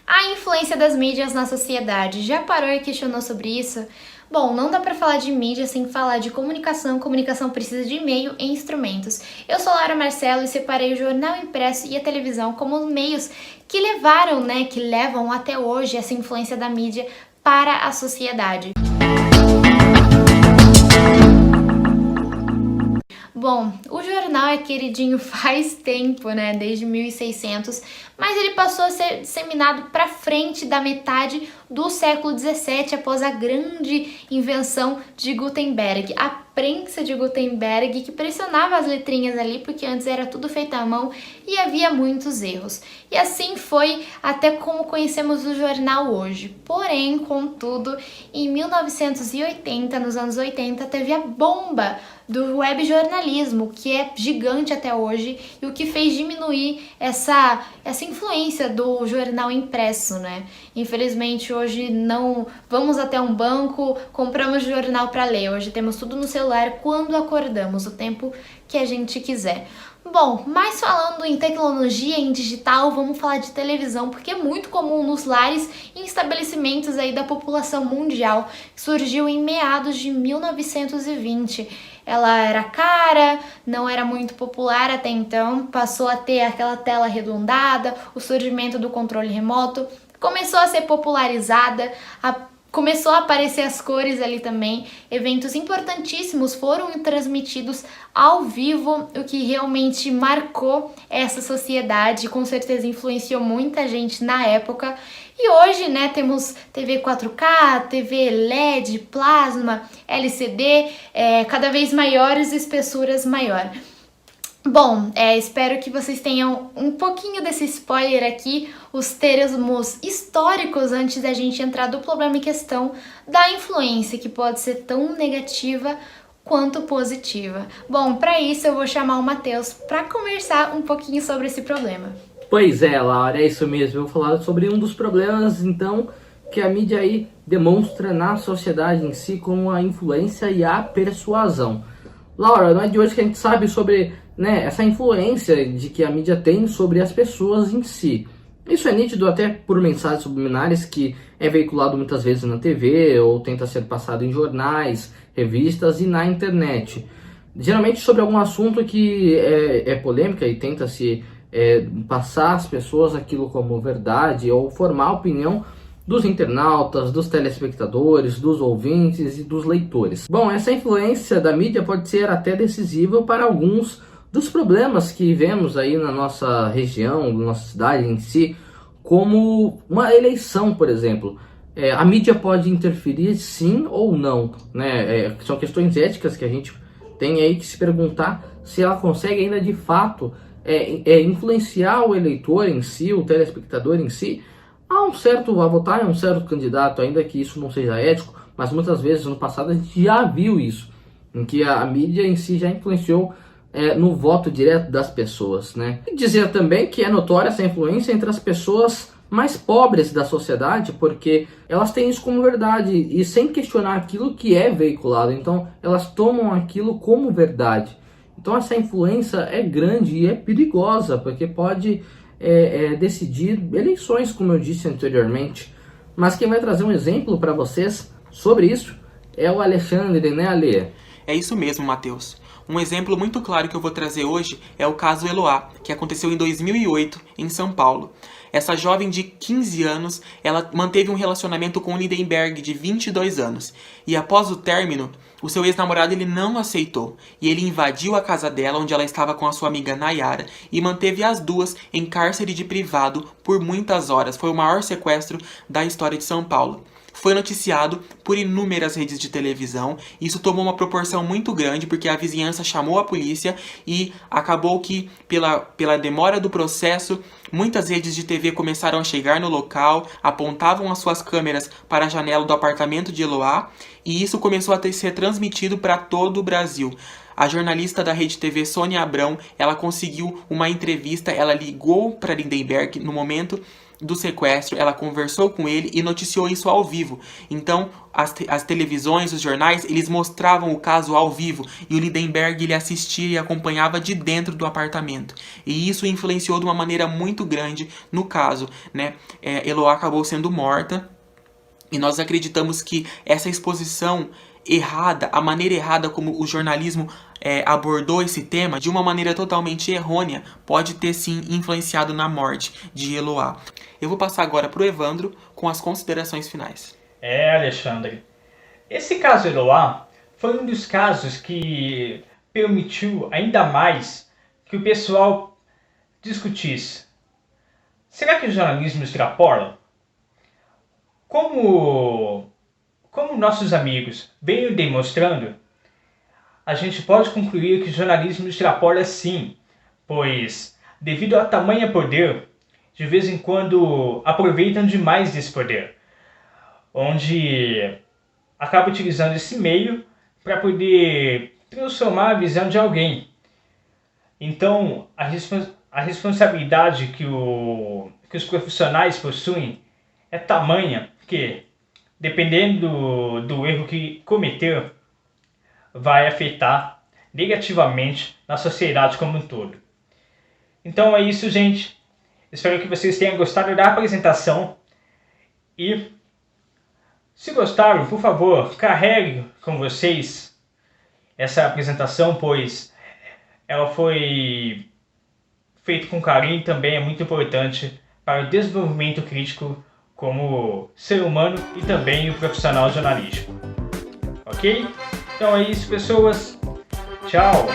A influência das mídias na sociedade. Já parou e questionou sobre isso? Bom, não dá para falar de mídia sem falar de comunicação. Comunicação precisa de meio e instrumentos. Eu sou Laura Marcelo e separei o jornal impresso e a televisão como os meios que levaram, que levam até hoje essa influência da mídia para a sociedade. Bom, o jornal é queridinho faz tempo, desde 1600, mas ele passou a ser disseminado para frente da metade do século 17, após a grande invenção de Gutenberg, a prensa de Gutenberg, que pressionava as letrinhas ali, porque antes era tudo feito à mão e havia muitos erros. E assim foi até como conhecemos o jornal hoje. Porém, contudo, em 1980, nos anos 80, teve a bomba do web jornalismo, que é gigante até hoje, e o que fez diminuir essa influência do jornal impresso, Infelizmente, hoje não vamos até um banco, compramos jornal para ler. Hoje temos tudo no celular quando acordamos, o tempo que a gente quiser. Bom, mas falando em tecnologia, em digital, vamos falar de televisão, porque é muito comum nos lares e em estabelecimentos aí da população mundial, que surgiu em meados de 1920. Ela era cara, não era muito popular até então, passou a ter aquela tela arredondada, o surgimento do controle remoto, começou a ser popularizada, começou a aparecer as cores ali também, eventos importantíssimos foram transmitidos ao vivo, o que realmente marcou essa sociedade, com certeza influenciou muita gente na época. E hoje, temos TV 4K, TV LED, plasma, LCD, cada vez maiores, espessuras maior. Bom, espero que vocês tenham um pouquinho desse spoiler aqui, os termos históricos antes da gente entrar do problema em questão da influência, que pode ser tão negativa quanto positiva. Bom, para isso eu vou chamar o Matheus para conversar um pouquinho sobre esse problema. Pois é, Laura, é isso mesmo. Eu vou falar sobre um dos problemas, então, que a mídia aí demonstra na sociedade em si, como a influência e a persuasão. Laura, não é de hoje que a gente sabe sobre essa influência de que a mídia tem sobre as pessoas em si. Isso é nítido até por mensagens subliminares que é veiculado muitas vezes na TV ou tenta ser passado em jornais, revistas e na internet. Geralmente sobre algum assunto que é polêmica e tenta-se passar às pessoas aquilo como verdade ou formar a opinião dos internautas, dos telespectadores, dos ouvintes e dos leitores. Bom, essa influência da mídia pode ser até decisiva para alguns dos problemas que vemos aí na nossa região, na nossa cidade em si, como uma eleição, por exemplo. A mídia pode interferir sim ou não, são questões éticas que a gente tem aí que se perguntar se ela consegue ainda de fato influenciar o eleitor em si, o telespectador em si, a votar em um certo candidato, ainda que isso não seja ético, mas muitas vezes no passado a gente já viu isso, em que a mídia em si já influenciou no voto direto das pessoas, E dizer também que é notória essa influência entre as pessoas mais pobres da sociedade, porque elas têm isso como verdade e sem questionar aquilo que é veiculado, então elas tomam aquilo como verdade. Então essa influência é grande e é perigosa, porque pode decidir eleições, como eu disse anteriormente. Mas quem vai trazer um exemplo para vocês sobre isso é o Alexandre, Ale? É isso mesmo, Matheus. Um exemplo muito claro que eu vou trazer hoje é o caso Eloá, que aconteceu em 2008 em São Paulo. Essa jovem de 15 anos, ela manteve um relacionamento com o Lindenberg de 22 anos. E após o término, o seu ex-namorado ele não aceitou. E ele invadiu a casa dela, onde ela estava com a sua amiga Nayara, e manteve as duas em cárcere de privado por muitas horas. Foi o maior sequestro da história de São Paulo. Foi noticiado por inúmeras redes de televisão. Isso tomou uma proporção muito grande porque a vizinhança chamou a polícia e acabou que, pela demora do processo, muitas redes de TV começaram a chegar no local, apontavam as suas câmeras para a janela do apartamento de Eloá e isso começou a ser transmitido para todo o Brasil. A jornalista da Rede TV, Sônia Abrão, ela conseguiu uma entrevista, ela ligou para Lindenberg no momento do sequestro, ela conversou com ele e noticiou isso ao vivo. Então, as televisões, os jornais, eles mostravam o caso ao vivo e o Lindenberg ele assistia e acompanhava de dentro do apartamento. E isso influenciou de uma maneira muito grande no caso, né? Eloá acabou sendo morta e nós acreditamos que essa exposição errada, a maneira errada como o jornalismo abordou esse tema, de uma maneira totalmente errônea, pode ter sim influenciado na morte de Eloá. Eu vou passar agora para o Evandro com as considerações finais. Alexandre, esse caso Eloá foi um dos casos que permitiu ainda mais que o pessoal discutisse. Será que o jornalismo extrapola? Como nossos amigos vêm demonstrando, a gente pode concluir que o jornalismo extrapola sim, pois, devido a tamanho poder, de vez em quando aproveitam demais desse poder, onde acaba utilizando esse meio para poder transformar a visão de alguém. Então, a responsabilidade que os profissionais possuem é tamanha que, dependendo do erro que cometer, vai afetar negativamente na sociedade como um todo. Então é isso, gente. Espero que vocês tenham gostado da apresentação. E, se gostaram, por favor, carregue com vocês essa apresentação, pois ela foi feita com carinho e também é muito importante para o desenvolvimento crítico como ser humano e também o profissional jornalístico. Ok? Então é isso, pessoas. Tchau!